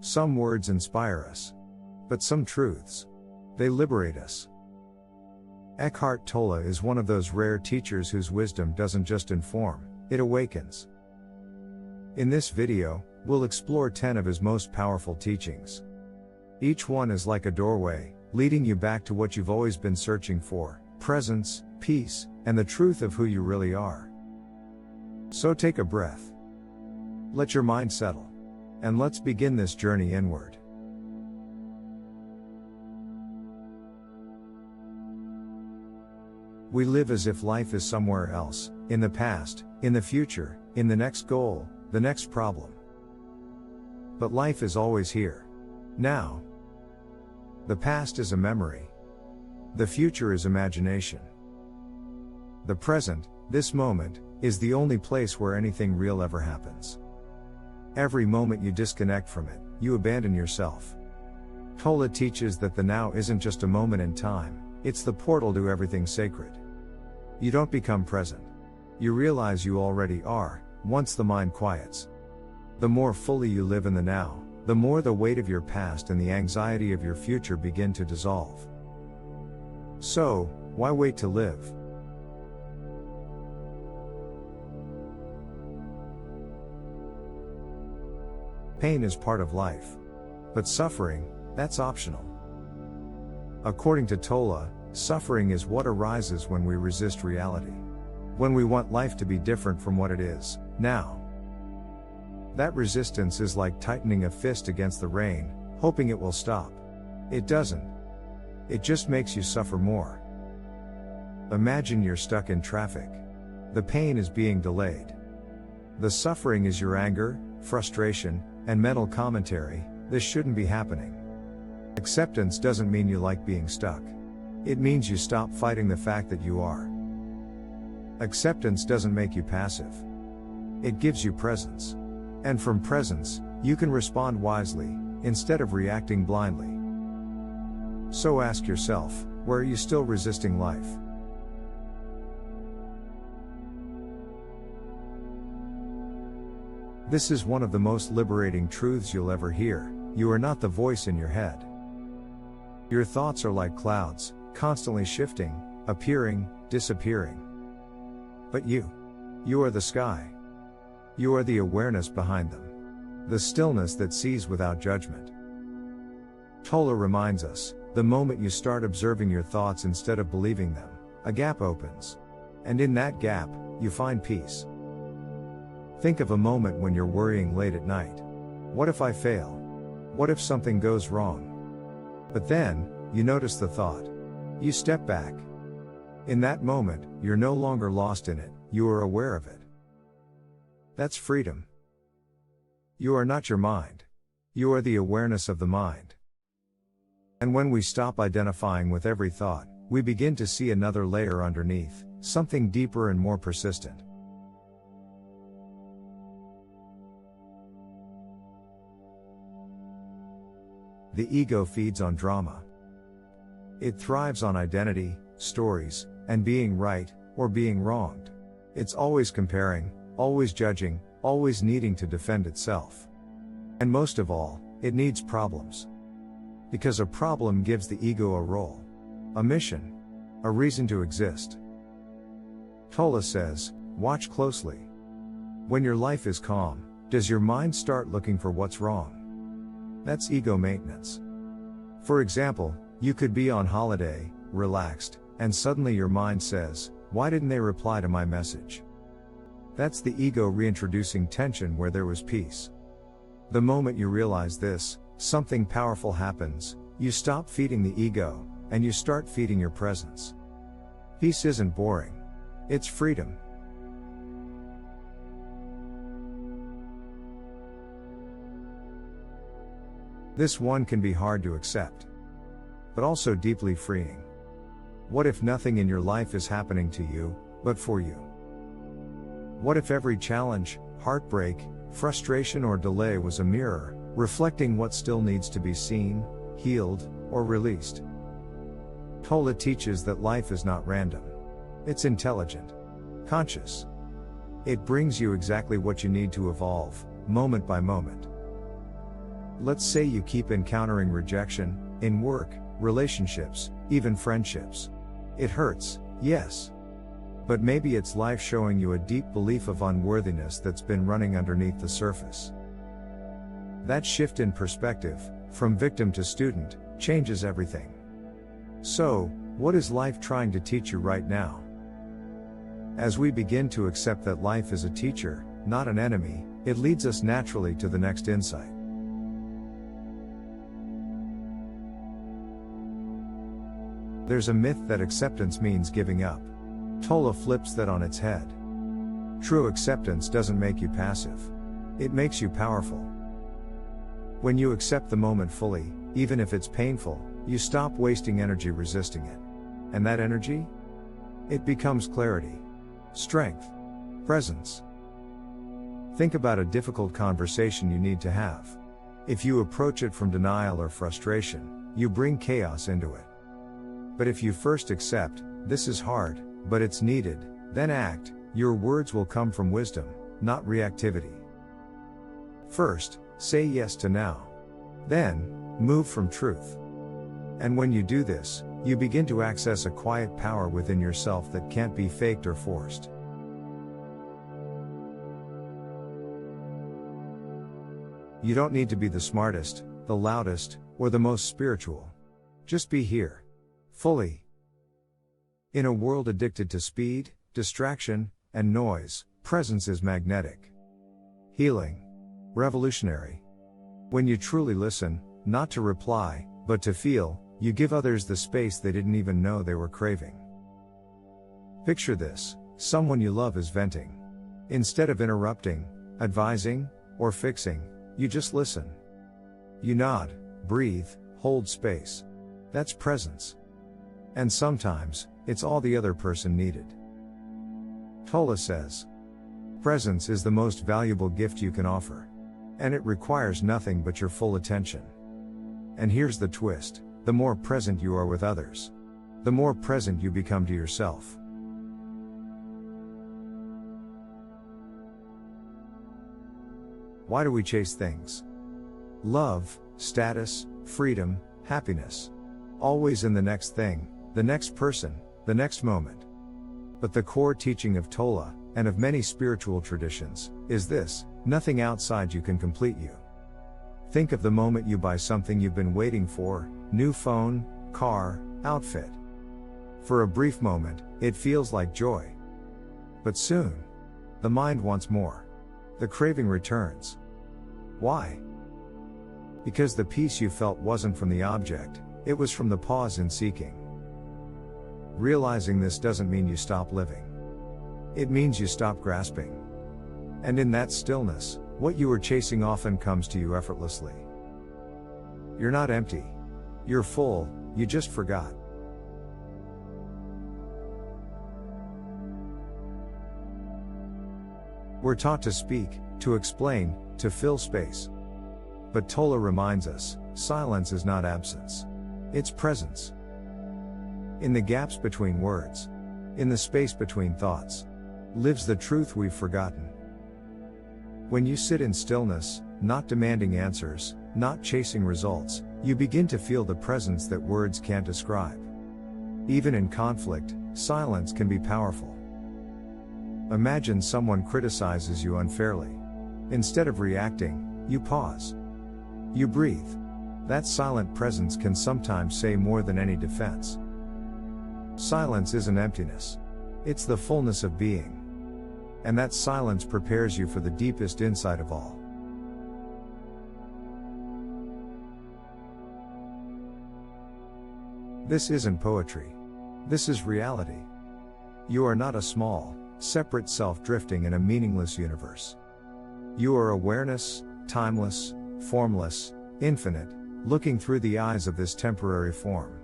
Some words inspire us. But some truths, they liberate us. Eckhart Tolle is one of those rare teachers whose wisdom doesn't just inform, it awakens. In this video, we'll explore 10 of his most powerful teachings. Each one is like a doorway, leading you back to what you've always been searching for: presence, peace, and the truth of who you really are. So take a breath. Let your mind settle. And let's begin this journey inward. We live as if life is somewhere else, in the past, in the future, in the next goal, the next problem. But life is always here. Now. The past is a memory. The future is imagination. The present, this moment, is the only place where anything real ever happens. Every moment you disconnect from it, you abandon yourself. Tolle teaches that the now isn't just a moment in time, it's the portal to everything sacred. You don't become present. You realize you already are, once the mind quiets. The more fully you live in the now, the more the weight of your past and the anxiety of your future begin to dissolve. So, why wait to live? Pain is part of life. But suffering, that's optional. According to Tolle, suffering is what arises when we resist reality. When we want life to be different from what it is, now. That resistance is like tightening a fist against the rain, hoping it will stop. It doesn't. It just makes you suffer more. Imagine you're stuck in traffic. The pain is being delayed. The suffering is your anger, frustration, and mental commentary: this shouldn't be happening. Acceptance doesn't mean you like being stuck. It means you stop fighting the fact that you are. Acceptance doesn't make you passive. It gives you presence. And from presence, you can respond wisely, instead of reacting blindly. So ask yourself, where are you still resisting life? This is one of the most liberating truths you'll ever hear: you are not the voice in your head. Your thoughts are like clouds, constantly shifting, appearing, disappearing. But you are the sky. You are the awareness behind them. The stillness that sees without judgment. Tolle reminds us, the moment you start observing your thoughts instead of believing them, a gap opens. And in that gap, you find peace. Think of a moment when you're worrying late at night. What if I fail? What if something goes wrong? But then, you notice the thought. You step back. In that moment, you're no longer lost in it, you are aware of it. That's freedom. You are not your mind. You are the awareness of the mind. And when we stop identifying with every thought, we begin to see another layer underneath, something deeper and more persistent. The ego feeds on drama. It thrives on identity, stories, and being right, or being wronged. It's always comparing, always judging, always needing to defend itself. And most of all, it needs problems. Because a problem gives the ego a role, a mission, a reason to exist. Tolle says, watch closely. When your life is calm, does your mind start looking for what's wrong? That's ego maintenance. For example, you could be on holiday, relaxed, and suddenly your mind says, why didn't they reply to my message? That's the ego reintroducing tension where there was peace. The moment you realize this, something powerful happens. You stop feeding the ego, and you start feeding your presence. Peace isn't boring. It's freedom. This one can be hard to accept, but also deeply freeing. What if nothing in your life is happening to you, but for you? What if every challenge, heartbreak, frustration, or delay was a mirror, reflecting what still needs to be seen, healed, or released? Tolle teaches that life is not random. It's intelligent, conscious. It brings you exactly what you need to evolve, moment by moment. Let's say you keep encountering rejection, in work, relationships, even friendships. It hurts, yes. But maybe it's life showing you a deep belief of unworthiness that's been running underneath the surface. That shift in perspective, from victim to student, changes everything. So, what is life trying to teach you right now? As we begin to accept that life is a teacher, not an enemy, it leads us naturally to the next insight. There's a myth that acceptance means giving up. Tolle flips that on its head. True acceptance doesn't make you passive. It makes you powerful. When you accept the moment fully, even if it's painful, you stop wasting energy resisting it. And that energy? It becomes clarity, strength, presence. Think about a difficult conversation you need to have. If you approach it from denial or frustration, you bring chaos into it. But if you first accept, this is hard, but it's needed, then act, your words will come from wisdom, not reactivity. First, say yes to now. Then, move from truth. And when you do this, you begin to access a quiet power within yourself that can't be faked or forced. You don't need to be the smartest, the loudest, or the most spiritual. Just be here. Fully. In a world addicted to speed, distraction, and noise, presence is magnetic. Healing. Revolutionary. When you truly listen, not to reply, but to feel, you give others the space they didn't even know they were craving. Picture this: someone you love is venting. Instead of interrupting, advising, or fixing, you just listen. You nod, breathe, hold space. That's presence. And sometimes, it's all the other person needed. Tolle says, presence is the most valuable gift you can offer. And it requires nothing but your full attention. And here's the twist: the more present you are with others, the more present you become to yourself. Why do we chase things? Love, status, freedom, happiness. Always in the next thing, the next person, the next moment. But the core teaching of Tolle, and of many spiritual traditions, is this: nothing outside you can complete you. Think of the moment you buy something you've been waiting for: new phone, car, outfit. For a brief moment, it feels like joy. But soon, the mind wants more. The craving returns. Why? Because the peace you felt wasn't from the object, it was from the pause in seeking. Realizing this doesn't mean you stop living. It means you stop grasping. And in that stillness, what you were chasing often comes to you effortlessly. You're not empty. You're full, you just forgot. We're taught to speak, to explain, to fill space. But Tolle reminds us, silence is not absence. It's presence. In the gaps between words, in the space between thoughts, lives the truth we've forgotten. When you sit in stillness, not demanding answers, not chasing results, you begin to feel the presence that words can't describe. Even in conflict, silence can be powerful. Imagine someone criticizes you unfairly. Instead of reacting, you pause. You breathe. That silent presence can sometimes say more than any defense. Silence isn't emptiness. It's the fullness of being. And that silence prepares you for the deepest insight of all. This isn't poetry. This is reality. You are not a small, separate self drifting in a meaningless universe. You are awareness, timeless, formless, infinite, looking through the eyes of this temporary form.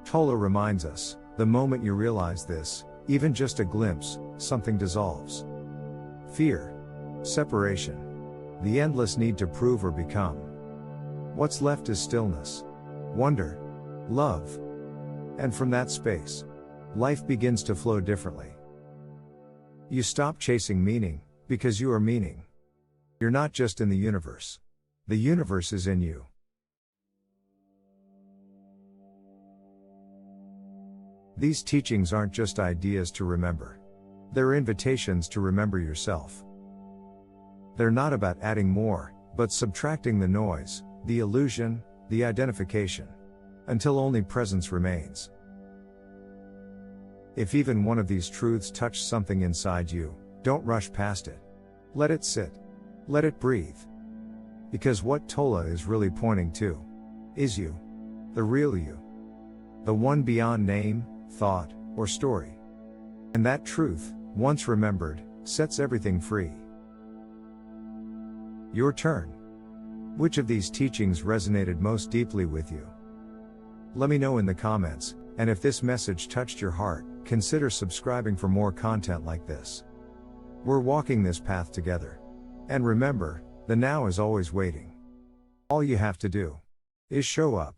Tolle reminds us, the moment you realize this, even just a glimpse, something dissolves. Fear, separation, the endless need to prove or become. What's left is stillness, wonder, love. And from that space, life begins to flow differently. You stop chasing meaning, because you are meaning. You're not just in the universe. The universe is in you. These teachings aren't just ideas to remember. They're invitations to remember yourself. They're not about adding more, but subtracting the noise, the illusion, the identification, until only presence remains. If even one of these truths touched something inside you, don't rush past it. Let it sit. Let it breathe. Because what Tolle is really pointing to is you. The real you. The one beyond name, thought, or story. And that truth, once remembered, sets everything free. Your turn. Which of these teachings resonated most deeply with you? Let me know in the comments, and if this message touched your heart, consider subscribing for more content like this. We're walking this path together. And remember, the now is always waiting. All you have to do is show up.